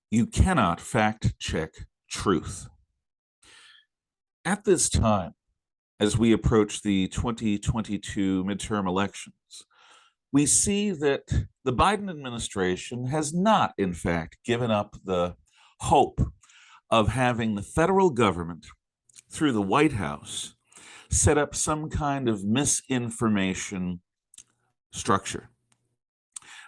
You cannot fact-check truth. At this time, as we approach the 2022 midterm elections, we see that the Biden administration has not, in fact, given up the hope of having the federal government, through the White House, set up some kind of misinformation structure.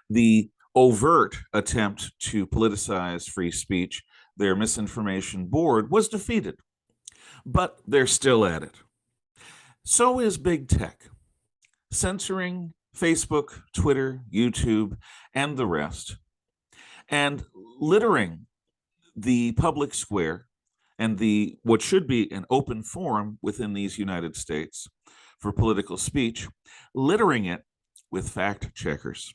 The overt attempt to politicize free speech, their misinformation board, was defeated, but they're still at it. So is big tech, censoring Facebook, Twitter, YouTube, and the rest, and littering the public square and the what should be an open forum within these United States for political speech, littering it with fact checkers.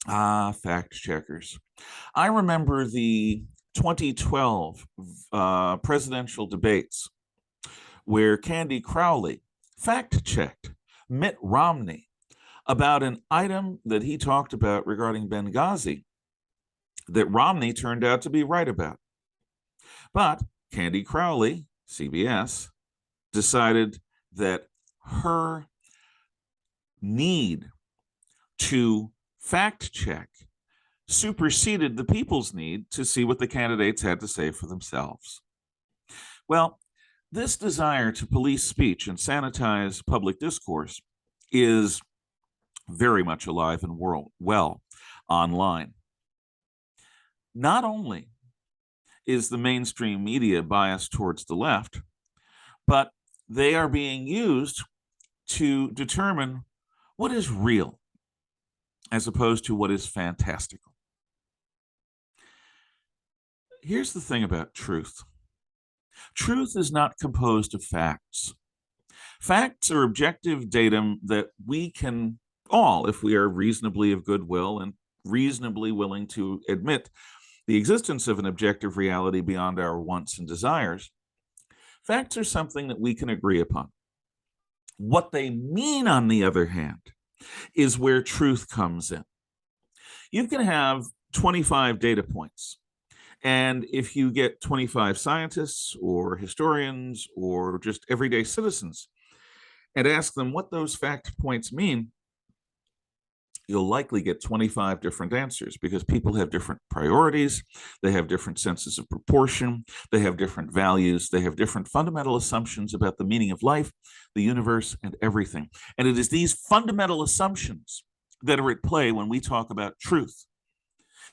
Fact checkers. I remember the 2012 presidential debates where Candy Crowley fact-checked Mitt Romney about an item that he talked about regarding Benghazi that Romney turned out to be right about. But Candy Crowley, CBS, decided that her need to fact-check superseded the people's need to see what the candidates had to say for themselves. Well, this desire to police speech and sanitize public discourse is very much alive and well online. Not only is the mainstream media biased towards the left, but they are being used to determine what is real as opposed to what is fantastical. Here's the thing about truth. Truth is not composed of facts. Facts are objective datum that we can all, if we are reasonably of goodwill and reasonably willing to admit the existence of an objective reality beyond our wants and desires, facts are something that we can agree upon. What they mean, on the other hand, is where truth comes in. You can have 25 data points, and if you get 25 scientists or historians or just everyday citizens and ask them what those fact points mean, you'll likely get 25 different answers because people have different priorities, they have different senses of proportion, they have different values, they have different fundamental assumptions about the meaning of life, the universe, and everything. And it is these fundamental assumptions that are at play when we talk about truth.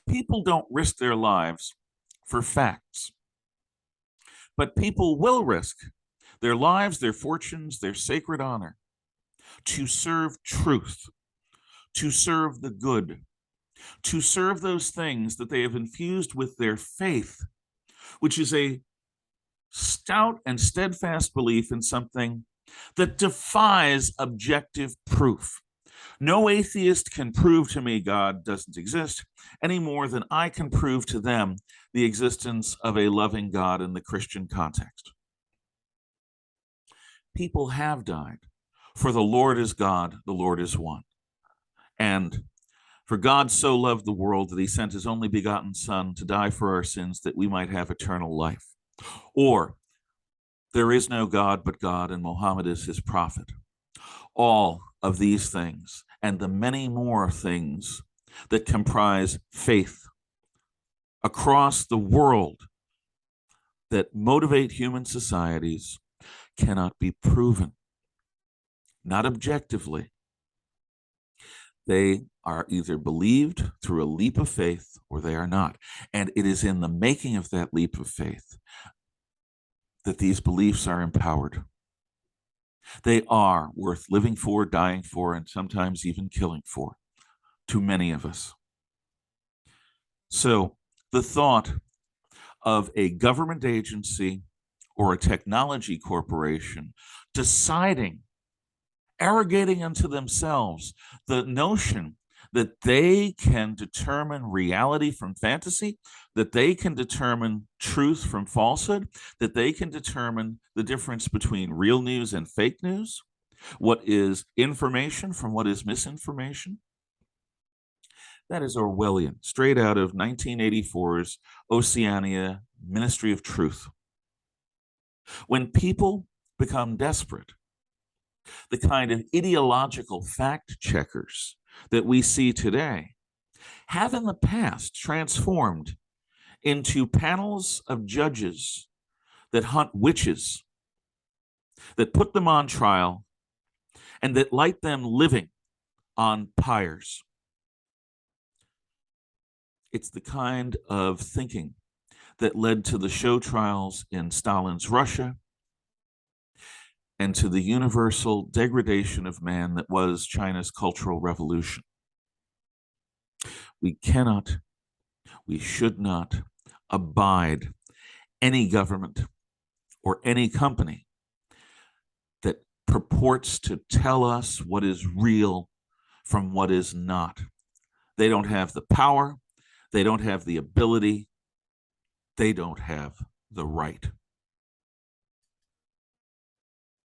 People don't risk their lives for facts, but people will risk their lives, their fortunes, their sacred honor to serve truth, to serve the good, to serve those things that they have infused with their faith, which is a stout and steadfast belief in something that defies objective proof. No atheist can prove to me God doesn't exist any more than I can prove to them the existence of a loving God in the Christian context. People have died, for the Lord is God, the Lord is one. And for God so loved the world that he sent his only begotten Son to die for our sins that we might have eternal life. Or, there is no God but God, and Muhammad is his prophet. All of these things and the many more things that comprise faith across the world that motivate human societies cannot be proven, not objectively. They are either believed through a leap of faith or they are not. And it is in the making of that leap of faith that these beliefs are empowered. They are worth living for, dying for, and sometimes even killing for, to many of us. So the thought of a government agency or a technology corporation deciding, arrogating unto themselves the notion that they can determine reality from fantasy, that they can determine truth from falsehood, that they can determine the difference between real news and fake news, what is information from what is misinformation. That is Orwellian, straight out of 1984's Oceania Ministry of Truth. When people become desperate, the kind of ideological fact checkers that we see today have in the past transformed into panels of judges that hunt witches, that put them on trial, and that light them living on pyres. It's the kind of thinking that led to the show trials in Stalin's Russia and to the universal degradation of man that was China's Cultural Revolution. We cannot, we should not abide any government or any company that purports to tell us what is real from what is not. They don't have the power, they don't have the ability, they don't have the right.